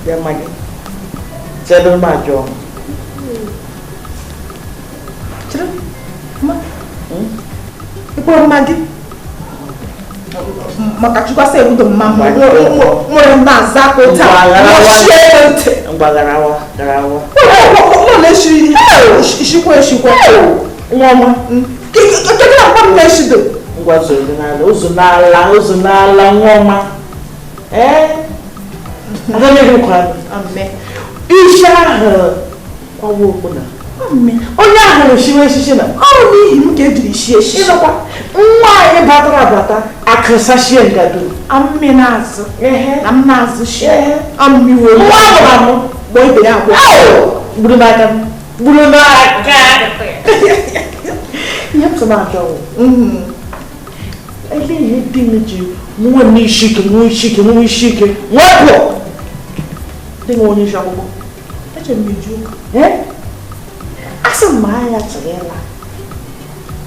Ya Maggi. Jangan maju. Cerita, ma. Ibu Maggi. Maka juga saya untuk mama. Mau masak kota. Garawa. Shikwa. Mama. Kita apa meshido? Uzunala ngoma. Agora eu vou amém. Isha kwa wokuna. Amém. Olha no shiwe shishina. Oni imke dirishi shishina kwa. Nwa e bata akasa shienga du. Amenazo. Amnazo shi. Amiwo. Mama boy be ya kwa. Bulunaka. Yep sama jawo. Ele yedinji mo ni shike. Wapo. Tengo onye shago. Eche mmejuka. Asa maya tsela.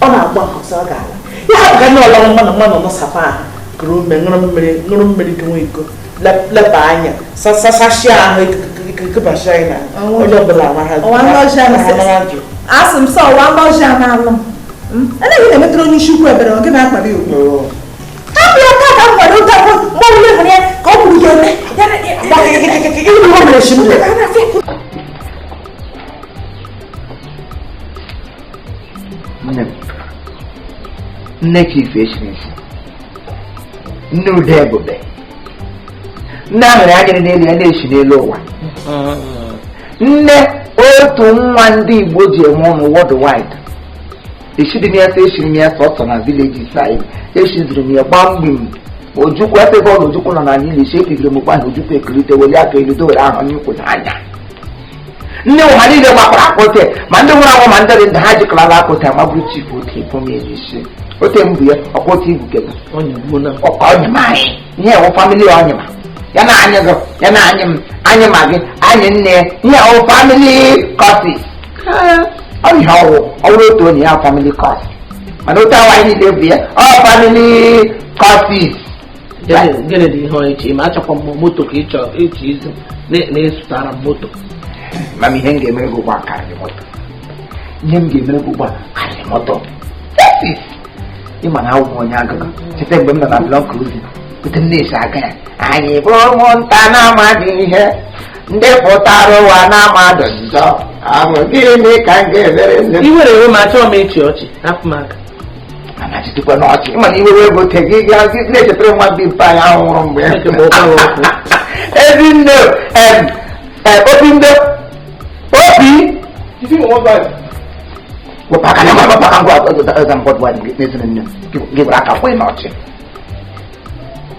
Ona agba hosa gala. Ya ga no la mano no sapa. Gru me ngoro mmiri kenweko. La banya. Sa shia ke ba shaina. Ojo bela ma ha. Wa no shaina. Asum so wa no shaina alum. Ana ni metro ni shuku ebere o ke ba akpa bi o. Nne chief eshimesi nne ude ebube nne ahụrụ anya n'elu ya na-eshi n'elu ụwa nne otu nwa ndị Igbo ji enwe ọnụ worldwide eshiri m ya sọ eshiri m ya sọsọ na villages anyị eshiziri m ya gbamgbim ojukwu ebe ọ na ojukwu nọ na n'ili isi ekiriri m gba na ojukwu ekirite weli aka elu dowere ahụ n'ikwu n'anya nne ụha niile gbakwara akpọte ma ndị nwụrụ anwụ ma ndị dị ndụ ha jikọrọla akpọte amabụrụ chief oke ipomesi ote mbụ ya ọkpọte ibukebe ọka ọnyịma anyị ihe ewu famili ọnyịma ya na anyị gị ya na anyị ma gị anyị nne ihe ewu famili kọsis ọnyịha ọwụrụ otu onye ya famili kọsis mana otu awa anyị niile bụ ya ọ famili kọsis gịnị dị ihe ọ echi ma achọkwa m moto ka ịchọ echi izu na-esutara moto mama ihe m ga-emere gị ụgbọ karịrị moto ịma na awụ onye agụgụ cheta mgbe m nọ na blọk ozi ote m na-esi aka ya anyị bụ ụmụnta na-amadị ihe ndị pụtara ụwa na-amadụ nzọ ahụ gịnị ka m ga-emere nne m iwere ewe ma achọọ m echi ọchị hapụ m aka mana chitikwa n'ọchị ịma na iwere ego te gị na-echetara nwa bi mpe anyị ahụ nwụrụ mgbe ezinne obi ndo obi wapakana mapaka ngwa ngwa n'ezina nne gị gwara aka kwee n'ọchị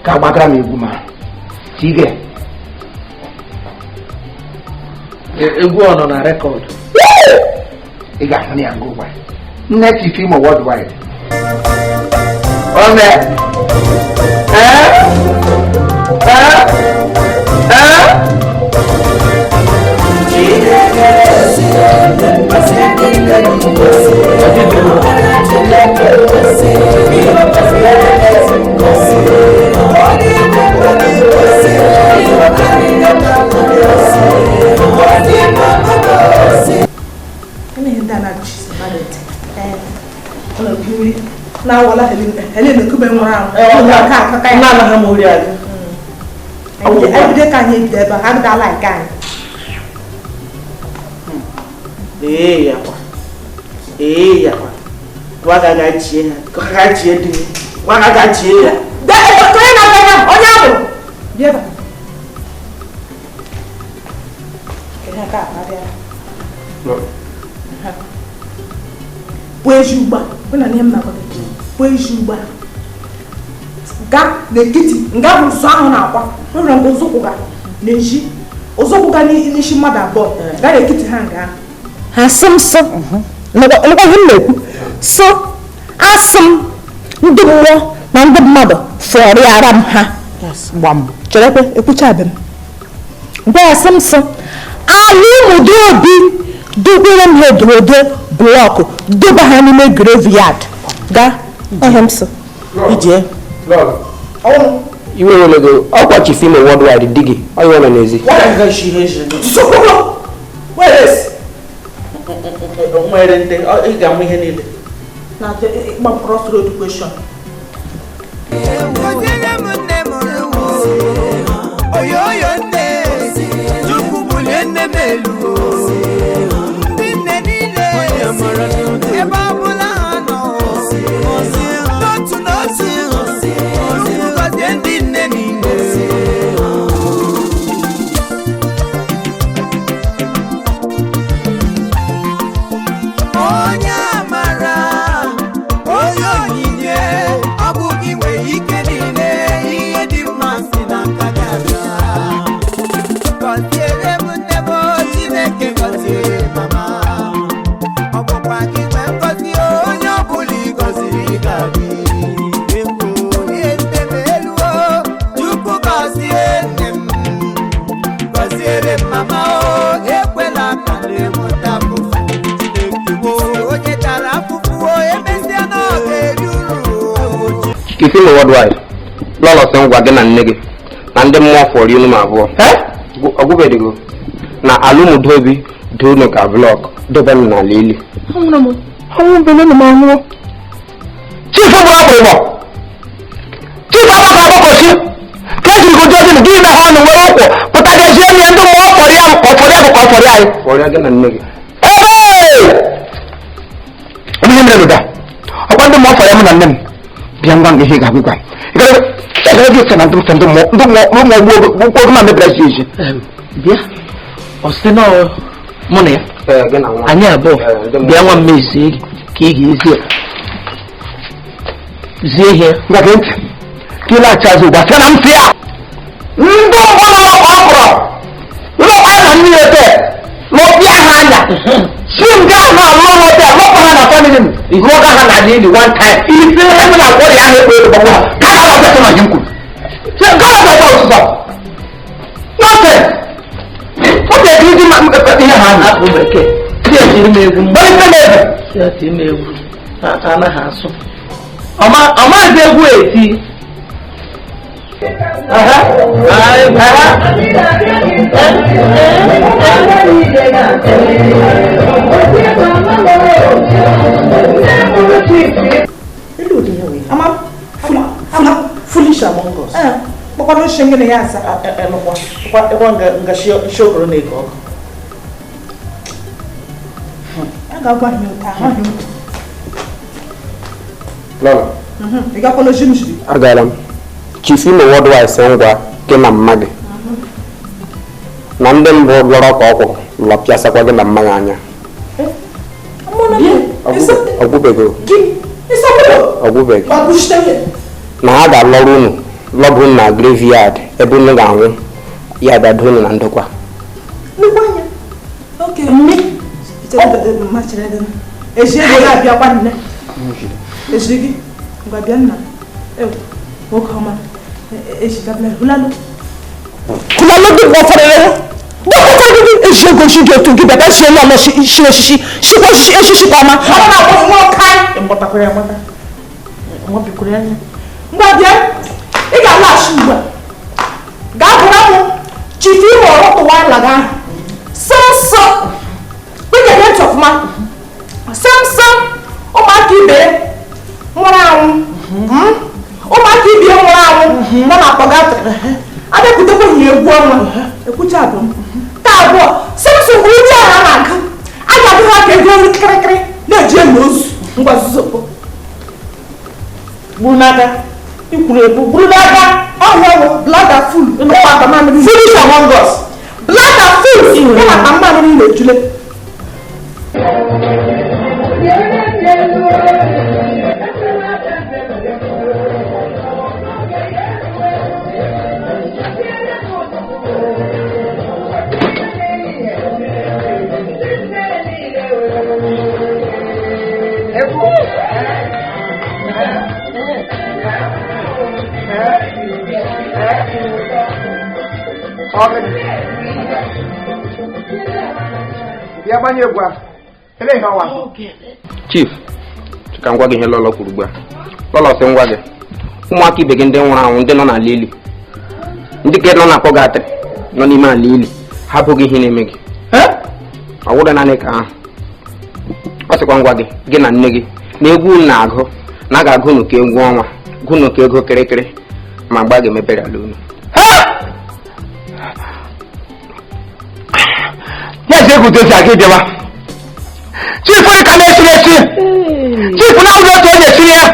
ka gbagara m egwu ma tige egwu ọ nọ na rekọd ị ga-ahụ na ya ngwa ụgwa nne Chiefimo worldwide ome na wala hele no kube nwara ka na ha mo ri aja every day kan ye dey ba ha da like kan ya kwa ga chie ka chie di wa ga chie da ko na ga onya bo bia ba kena ka ada no pues juba kuna ne mma ko pues juba ga n'etiti nga bụ nsọ ahụ na-akwa nwere nke ụzọkwụga na-eji ụzọkwụga n'isi mmadụ abụọ ga n'etiti ha nga ha sị nsọ lekwa ihe m na-ekwu so asị m ndị mmụọ na ndị mmadụ fọrọ ara m ha gbam cherekwe ekwuchabe m gwa asị m nsọ ala ụmụdị obi dobere m ha ederede blọkụ doba ha n'ime graveyard Ga, ahemso. Ije. Oh, you will go. I'll watch you film a worldwide digging. I want to know. What is she has? Where is? Where is the? I got me here. Now, my crossroad question. If you know what why, Lolo send wagon and nigga, and them more for you, my boy. I go ready go. Now, Alumu Dobi, do no vlog, Doban and Lily. How won't be no more. Chief of Rapper, Chief of Rapper, can't you go to give the hand over? But I get Jenny and do more for you or forever for again and nigga. Hey! I want them more for them and them. Biangang ke higa bukan. Kalau dia senang tu sentuh mau mana presisi. Dia, osteno mana ya? Hanya apa? Dia orang mesti kiki sih. Zihir. Enggak kan? Kila cazu bahasa Indonesia. Untuk apa? Lo apa ni itu? Lo biasa aja. Sehingga lo ada lo pernah apa ni? Lo kan ada di one time. Itu yang nak buat yang itu bawa. Kalau ada sama jengku. Kalau ada tahu susah. Nanti. Okey, ini mak ini hanya Aku berke. Dia sini megu. Balik balik. Dia sini megu. Anak hasu. Ama dia gue ti. Foolish among us. Pokoknya shengene ya sa. Enggak show nego. Aga gwa ni ta ha ni. Lolo. Ega kono jimshi. Agaram. Chiefimo worldwide sengwa kena Maggi. Nandem bo loro ko lo piasa ko kena manganya. Amona ni. Aku bego. Ki. Isabelo. Aku bego. Babushte. Na aga lorunu. Lobun na graveyard ebunu ganwo. Ya da dunu na ndokwa. Nukwanya. Okay. Me. Machireden. Eje ya bia kwa nne. Eje ngwa bia nna. Wokama. Eje kabla hulalo. Kulalo de bofarele. Eje go shi to give that she no she kama. Ona ko mo kai. Mbota ko ya mata. Mo bi kurenya. Ngwa bia. Iga la shuwa. Ga bura mo. Chiefimo ro to wa laga. So. We get of ma. Samsung. O ma kibe. Mora o ma kibe mora na na pagata. Ade kuto ko hi egwu ama. Ekucha adom. Ta bo. Samsung uri ara na nka. Aga bi ha ke egwu krekere. Na je mozu. Ngwa zuzo. Bunaka. Brother, oh, bladder full. No, I'm Foolish among us. Bladder full. No, I'm not Julie. Chief, ka ngwa gị ihe lọlọ kwuru ugbu a. Lọlọ sị ngwa gị ụmụaka ibe gị ndị nwụrụ anwụ ndị nọ n'ala ili ndị ka nọ na pọgatrị nọ n'ime ala ili ha bụghị ihe na-eme gị ọ wụrụ naanị ka ahụ. Ọ sịkwa ngwa gị gị na nne gị na egwu na-agụ na a ga-agụ n'oke egwu ọnwa gụ n'oke ego kịrịkịrị ma mgbe a ga-emepere ala unu. Ya je gudozi aga ịbịawa chief ka na-esiri esi chief na ụlọ otu onye esiri ya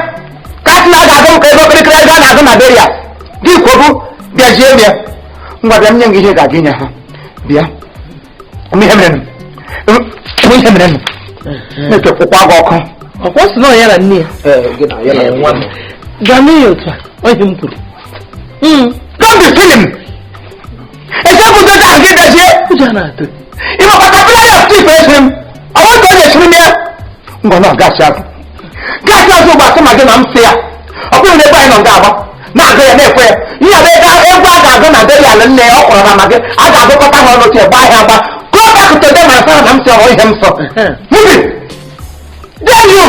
ka sị na a ga-agụ m ka ego kịrịkịrị ego a na-agụ na beria dị ikwobu bịazie bịa ngwa bịa nye gị ihe ga-aga inye ha bịa ihe mere na-ekepụkwa gị ọkụ ọkwa sị na ya na nne ya ga n'ihi otu a ohi m kwuru don't be feeling ejekwuzo ka gị bịazie ụjọ na-atụ ịmakọta pịla ya chief esiri m ọnwa otu onye esiri m ya ngwa na gasị azụ ụgbọ asị ma gị na m sị ya ọ bụrụ na ebe anyị nọ nga agba na-agụ ya na-ekwe ya ihe na egwu a ga-agụ na beri ala nne ya ọ kpọrọ na ma gị a ga-agụkọta ha ọnụ gba ahịa agba go back to them and say na m sị ọrụ ihe m sọ movie then you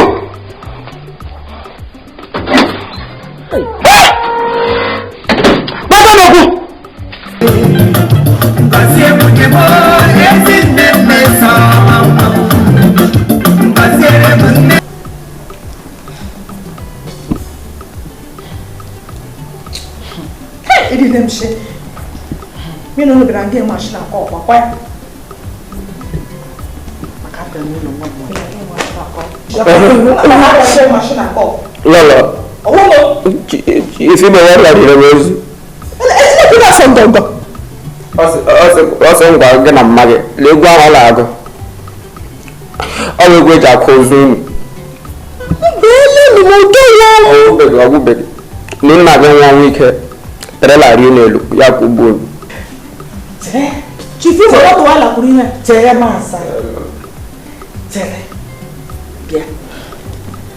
gbado n'okwu Idi dem she. Mi no bra nge machine akọ kwa ya. maka ka mi no mo Machine akọ. Lọlọ isi na ya lara ozi Esi na so ndongo. ọsọ ngwa gị na mma gị lee egwu ahụ ọ na-agụ ọ bụ egwu eji akụ ozu unu ọgwụbeghị na nna gị nwa nwa ike terela rie n'elu ya ka ugbu olu chief mo to wala kuri na tere ma sa tere bịa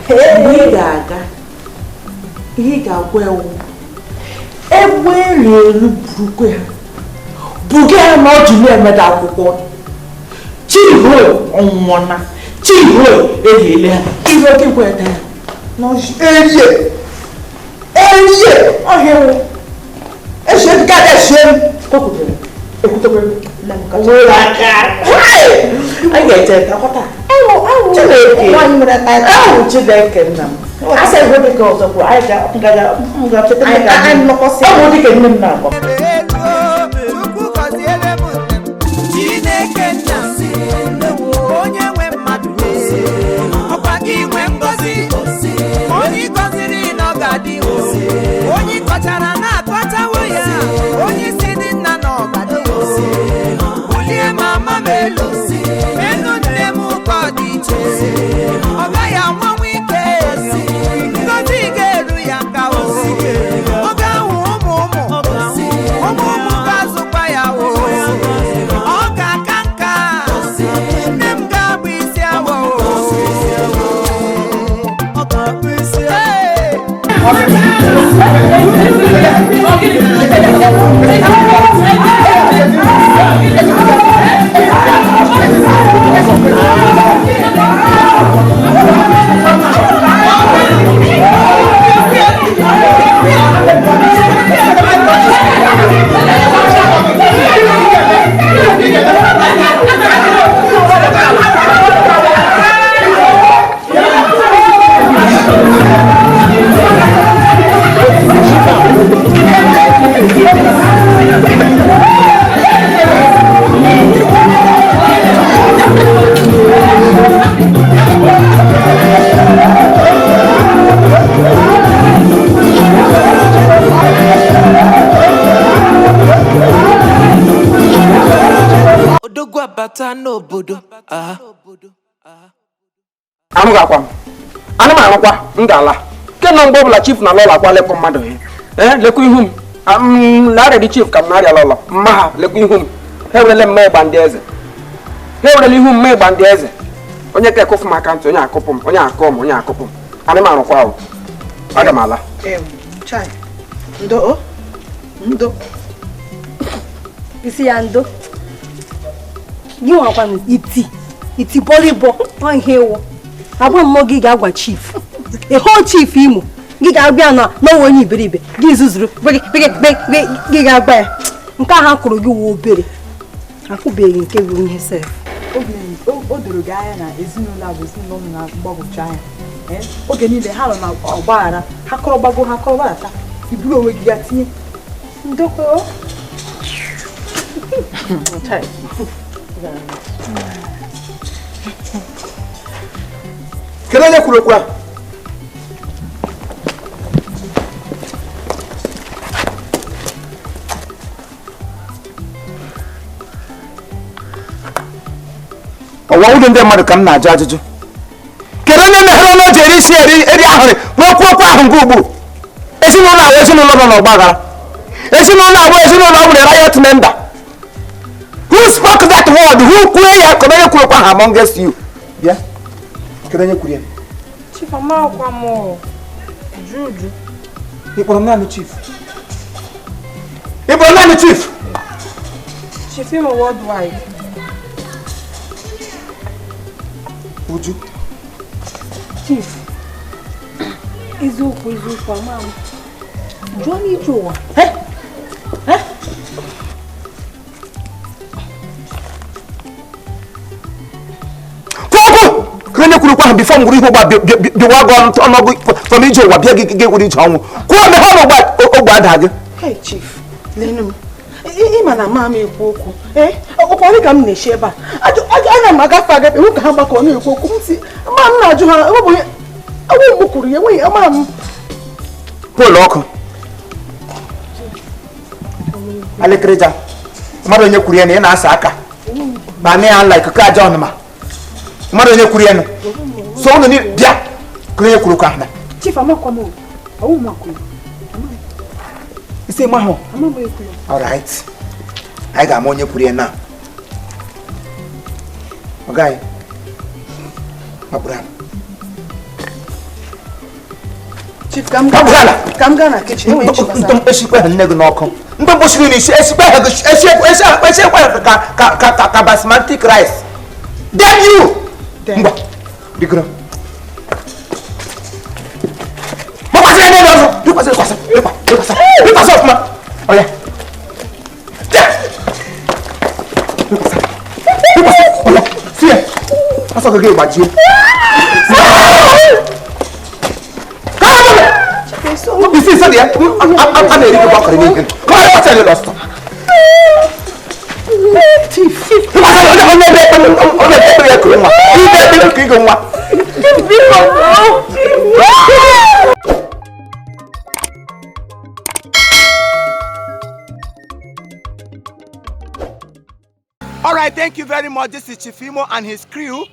mgbe ga-aga ihe ga-agwa ewu egbe eri elu burukwe ha buga ya na ọjị na-emeda akwụkwọ chiho ọnwụna chiho ehiele ha ihe oke kweta ya n'ọjị erie ọhịa eshe ka eshe kokutere ekutere were aka anyị ga-eche ka kọta Chineke nna m asa ego dịka ọzọ bụ anyị ga-acheta ọ bụ dịka nne m na-akọ Chineke nna onye nwe mmadụ ọkwa gị nwe ngozi onye gọziri na ọ ga-adị onye kọchara na-akọchawo ya onye isi dị nna na ọ ga-adị bulie mama m elu nne m ka ọ dị iche ọ gaghị anwanwe ike ngozi ga-eru ya ka ọ ga-ahụ ụmụ ga-azụkwa ya ọ ga-aka nka nne m ga-abụ isi awọ ọ ga-abụ isi odogwu abata n'obodo amụ ga-akwa m ana m arụkwa m ga-ala nke na mgbe ọbụla chief na lọla akwa lekwa mmadụ ihe lekwa ihu m na-arịa chief ka m na-arịa lọla mma ha lekwa ihu m ha ewerele mma ịgba ndị eze ha ewerele ihu mma ịgba ndị eze onye ka ekụfụ m aka ntị onye akụpụ m onye akọ m onye akụpụ m ana m arụkwa ahụ aga m ala ndo isi ya ndo gị nwakwa iti bọlịbọ ihe ewu agwa mmụọ gị ga-agwa chief A whole chief Imo. Gigabia no one iberibe. Gizuzuru. Gigabia. Nka ha kwuru gị wo obere. Akụbeghị nke bụ ihe sef. O doro gị anya na ezinụlọ a bụ ezinụlọ na mgbagwoju anya. Oge niile ha nọ na ọgbaghara, ha kọrọ gbago ha kọrọ gbadata. Iburu onwe gị ga tinye. Ndokọ. Kedu onye kwuru okwu a? Ọwa ụdị ndị mmadụ ka m na-ajụ ajụjụ. Kedu onye meghere ọnụ ji eri eri ahụrị nwekwu okwu ahụ nke ugbu? Ezinụlọ ahụ ezinụlọ nọ n'ọgbaghara. Ezinụlọ abụ ezinụlọ nwere riot member. Who spoke that word? Who kwuru ya? Kedu onye kwuru okwu ahụ amongst you? Yeah. Kedu onye kwuru ya? Chief amakwa m Juju. Ị kpọrọ naanị chief? Ị kpọrọ naanị chief? Chief Imo worldwide. Uju. Chief. Izuukwu ama m. Jụọ n'ije ụwa. Kwenye kwuru kwa before nguru ihe ogba biwa go ọnọgụ from ije ụwa bịa gị gwuru ije ọnwụ. Kwuo me ha ogba ada gị. Hey chief, lenu m. Ịma na mama ekwu okwu. Ọkwari ka m na-eshi ebe a. Ana m agafe agafe hụ ka ha gbakọ na-ekwu okwu. M si ama m na-ajụ ha ewebụ m kwuru ya enweghị ama m. Ụlọ ọkụ. Alekreja. Mmadụ onye kwuru ya na ị na-asa aka. Ba ne ya like ka aja ọnụma. Mmadụ onye kwuru ya nụ. So unu ni bịa. Kuru onye kwuru ka ahụ. Chief amakwa m. Ọwụ m akwuru. Isi ma hụ. Ama m ekwu. All right. Anyị ga-ama onye kwuru ya na. Ọgaghị. Mapụrụ ala. Chief ka m gaa na kitchen enwe nchi gbasara. Ntụ esikwe ha nne gị n'ọkụ. Ntụ mkpochiri n'isi esikwe ha esikwe ka basmati rice. Damn you! Ngwa, bigoro. Makwasị ya n'ebe ọzọ. Dịkwasị ọfụma. Ọya. Dịkwasị. Ọya. Sie. Asọ gị gbajie. Isi isi dị ya. A na-eri gị gbakọrọ n'ihe. Kọrọ ya ọcha lele ọsọ. All right, thank you very much. This is Chief Imo and his crew.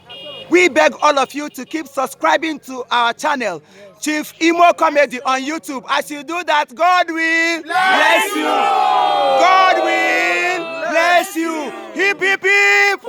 We beg all of you to keep subscribing to our channel, Chief Imo Comedy on YouTube. As you do that, God will bless you. God will bless you. Hip, hip, hip.